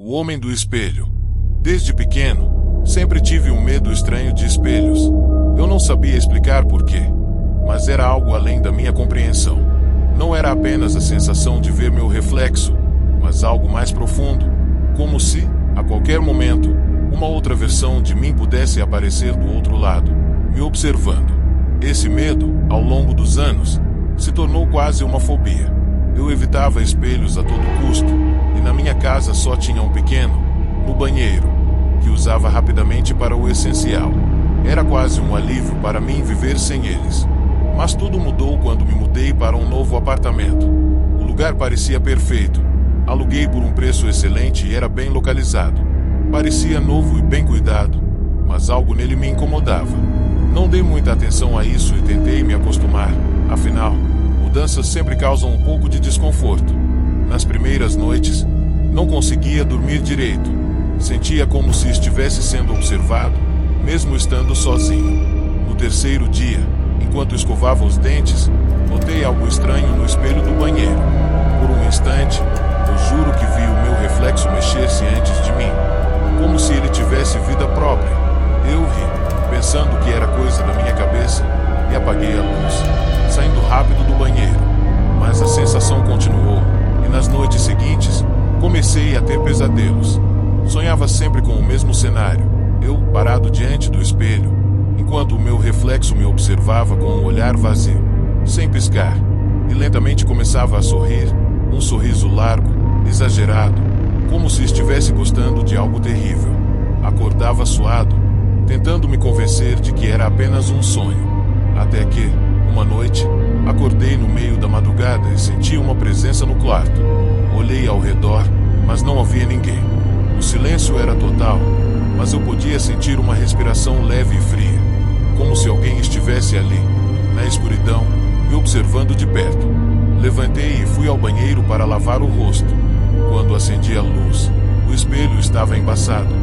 O Homem do Espelho. Desde pequeno, sempre tive um medo estranho de espelhos. Eu não sabia explicar porquê, mas era algo além da minha compreensão. Não era apenas a sensação de ver meu reflexo, mas algo mais profundo, como se, a qualquer momento, uma outra versão de mim pudesse aparecer do outro lado, me observando. Esse medo, ao longo dos anos, se tornou quase uma fobia. Eu evitava espelhos a todo custo, e na minha casa só tinha um pequeno, no banheiro, que usava rapidamente para o essencial. Era quase um alívio para mim viver sem eles. Mas tudo mudou quando me mudei para um novo apartamento. O lugar parecia perfeito. Aluguei por um preço excelente e era bem localizado. Parecia novo e bem cuidado, mas algo nele me incomodava. Não dei muita atenção a isso e tentei me acostumar. Afinal, mudanças sempre causam um pouco de desconforto. Nas primeiras noites, não conseguia dormir direito. Sentia como se estivesse sendo observado, mesmo estando sozinho. No terceiro dia, enquanto escovava os dentes, notei algo estranho no espelho do banheiro. Por um instante, eu juro que vi o meu reflexo mexer-se antes de mim, como se ele tivesse vida própria. Eu ri, pensando que era coisa da minha cabeça, e apaguei a luz, saindo rápido do banheiro. Mas a sensação continuou, e nas noites seguintes, comecei a ter pesadelos. Sonhava sempre com o mesmo cenário, eu parado diante do espelho, enquanto o meu reflexo me observava com um olhar vazio, sem piscar, e lentamente começava a sorrir, um sorriso largo, exagerado, como se estivesse gostando de algo terrível. Acordava suado, tentando me convencer de que era apenas um sonho. Até que, uma noite, acordei no meio da madrugada e senti uma presença no quarto. Olhei ao redor, mas não havia ninguém. O silêncio era total, mas eu podia sentir uma respiração leve e fria, como se alguém estivesse ali, na escuridão, me observando de perto. Levantei e fui ao banheiro para lavar o rosto. Quando acendi a luz, o espelho estava embaçado,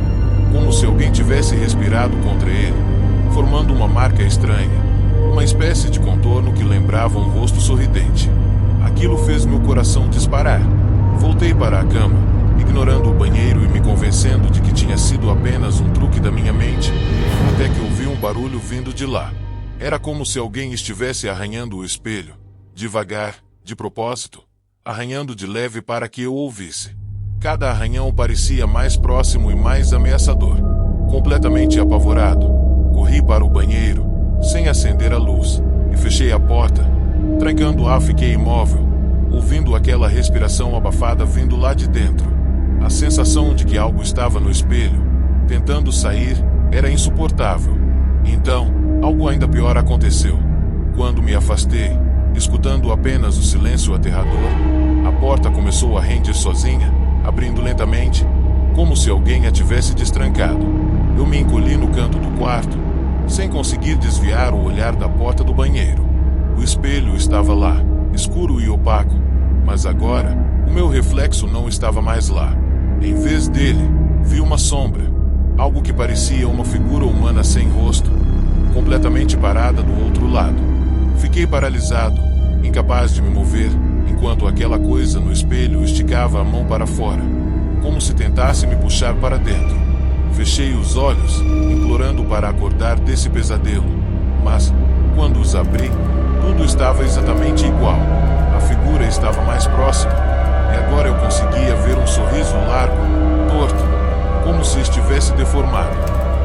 como se alguém tivesse respirado contra ele, formando uma marca estranha, uma espécie de contorno que lembrava um rosto sorridente. Aquilo fez meu coração disparar. Voltei para a cama, ignorando o banheiro e me convencendo de que tinha sido apenas um truque da minha mente, até que ouvi um barulho vindo de lá. Era como se alguém estivesse arranhando o espelho, devagar, de propósito, arranhando de leve para que eu ouvisse. Cada arranhão parecia mais próximo e mais ameaçador. Completamente apavorado, corri para o banheiro, sem acender a luz, e fechei a porta. Trancando-a, fiquei imóvel, ouvindo aquela respiração abafada vindo lá de dentro. A sensação de que algo estava no espelho, tentando sair, era insuportável. Então, algo ainda pior aconteceu. Quando me afastei, escutando apenas o silêncio aterrador, a porta começou a render sozinha, abrindo lentamente, como se alguém a tivesse destrancado. Eu me encolhi no canto do quarto, sem conseguir desviar o olhar da porta do banheiro. O espelho estava lá, escuro e opaco, mas agora, o meu reflexo não estava mais lá. Em vez dele, vi uma sombra, algo que parecia uma figura humana sem rosto, completamente parada do outro lado. Fiquei paralisado, incapaz de me mover, enquanto aquela coisa no espelho esticava a mão para fora, como se tentasse me puxar para dentro. Fechei os olhos, implorando para acordar desse pesadelo, mas, quando os abri, tudo estava exatamente igual. A figura estava mais próxima, e agora eu conseguia ver um sorriso largo, torto, como se estivesse deformado.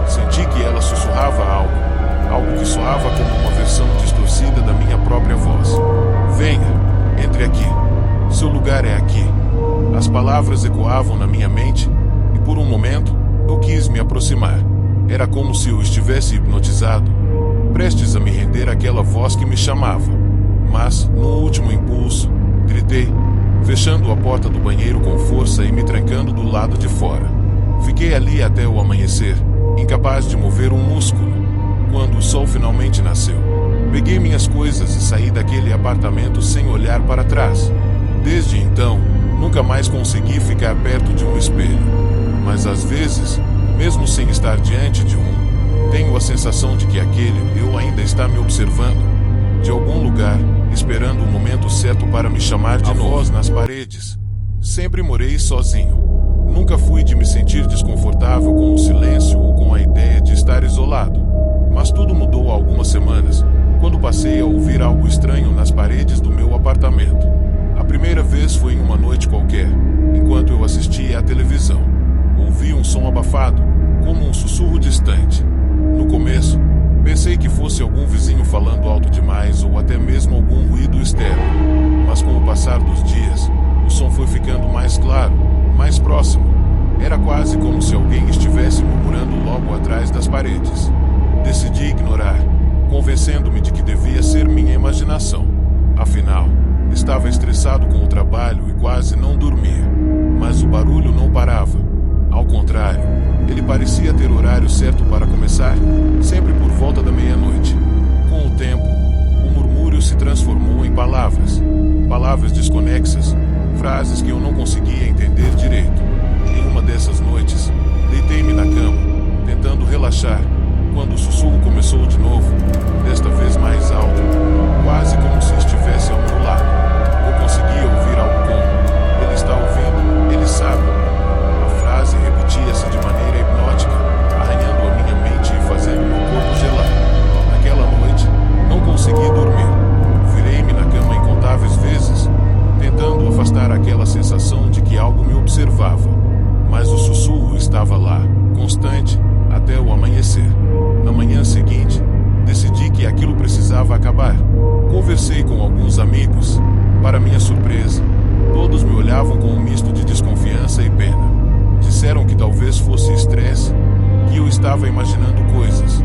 Senti que ela sussurrava algo que soava como uma versão distorcida da minha própria voz. Venha, entre aqui. Seu lugar é aqui. As palavras ecoavam na minha mente, e por um momento, eu quis me aproximar. Era como se eu estivesse hipnotizado, prestes a me render àquela voz que me chamava. Mas, no último impulso, gritei, fechando a porta do banheiro com força e me trancando do lado de fora. Fiquei ali até o amanhecer, incapaz de mover um músculo. Quando o sol finalmente nasceu, peguei minhas coisas e saí daquele apartamento sem olhar para trás. Desde então, nunca mais consegui ficar perto de um espelho. Mas às vezes, mesmo sem estar diante de um, tenho a sensação de que aquele eu ainda está me observando, de algum lugar, esperando o momento certo para me chamar de novo. A voz nas paredes. Sempre morei sozinho. Nunca fui de me sentir desconfortável com o silêncio ou com a ideia de estar isolado. Mas tudo mudou há algumas semanas, quando passei a ouvir algo estranho nas paredes do meu apartamento. A primeira vez foi em uma noite qualquer, enquanto eu assistia à televisão. Ouvi um som abafado, como um sussurro distante. No começo, pensei que fosse algum vizinho falando alto demais ou até mesmo algum ruído externo. Mas com o passar dos dias, o som foi ficando mais claro, mais próximo. Era quase como se alguém estivesse murmurando logo atrás das paredes. Decidi ignorar, convencendo-me de que devia ser minha imaginação. Afinal, estava estressado com o trabalho e quase não dormia. Mas o barulho não parava. Ao contrário, ele parecia ter horário certo para começar, sempre por volta da meia-noite. Com o tempo, o murmúrio se transformou em palavras. Palavras desconexas, frases que eu não conseguia entender direito. Em uma dessas noites, deitei-me na cama, tentando relaxar, quando o sussurro começou de novo, desta vez mais alto, quase como se estivesse ao meu lado. Eu conseguia ouvir algo como: ele está ouvindo, ele sabe. A frase repetia-se de maneira hipnótica, arranhando a minha mente e fazendo meu corpo gelar. Naquela noite, não consegui dormir. Virei-me na cama incontáveis vezes, tentando afastar aquela sensação de que algo me observava. Mas o sussurro estava lá, constante, até o amanhecer. Na manhã seguinte, decidi que aquilo precisava acabar. Conversei com alguns amigos. Para minha surpresa, todos me olhavam com um misto de desconfiança e pena. Disseram que talvez fosse estresse, que eu estava imaginando coisas.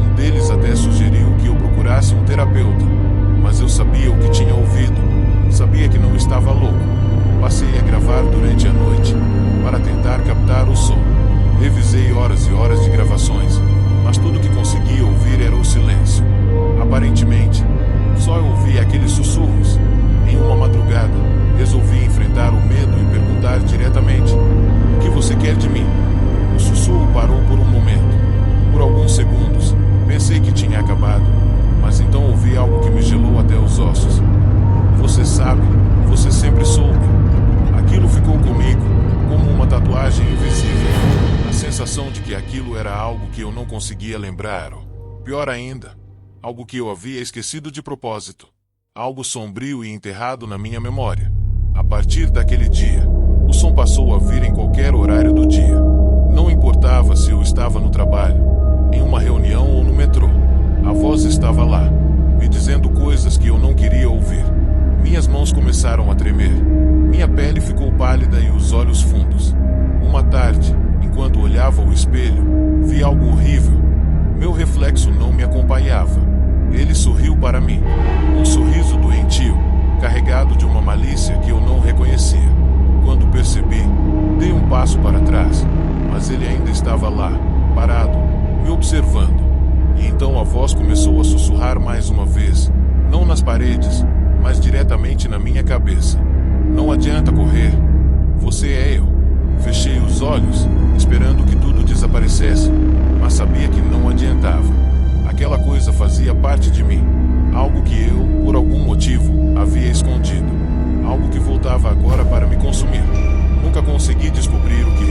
Um deles até sugeriu que eu procurasse um terapeuta. Mas eu sabia o que tinha ouvido. Sabia que não estava louco. Passei a gravar durante a noite, para tentar captar o som. Revisei horas e horas de gravações, mas tudo que conseguia ouvir era o silêncio. Aparentemente, só eu ouvia aqueles sussurros. Em uma madrugada, resolvi enfrentar o medo e perguntar diretamente: o que você quer de mim? O sussurro parou por um momento. Por alguns segundos, pensei que tinha acabado, mas então ouvi algo que me gelou até os ossos. Você sabe, você sempre soube. Aquilo ficou comigo, como uma tatuagem invisível. A sensação de que aquilo era algo que eu não conseguia lembrar, ou, pior ainda, algo que eu havia esquecido de propósito. Algo sombrio e enterrado na minha memória. A partir daquele dia, o som passou a vir em qualquer horário do dia. Não importava se eu estava no trabalho, em uma reunião ou no metrô. A voz estava lá, me dizendo coisas que eu não queria ouvir. Minhas mãos começaram a tremer. Minha pele ficou pálida e os olhos fundos. Uma tarde, enquanto olhava o espelho, vi algo horrível. Meu reflexo não me acompanhava. Ele sorriu para mim. Um sorriso doentio, carregado de uma malícia que eu não reconhecia. Quando percebi, dei um passo para trás, mas ele ainda estava lá, parado, me observando. E então a voz começou a sussurrar mais uma vez, não nas paredes, mas diretamente na minha cabeça. Não adianta correr. Você é eu. Fechei os olhos, esperando que tudo desaparecesse, mas sabia que não adiantava. Aquela coisa fazia parte de mim. Algo que eu, por algum motivo, havia escondido. Algo que voltava agora para me consumir. Nunca consegui descobrir o que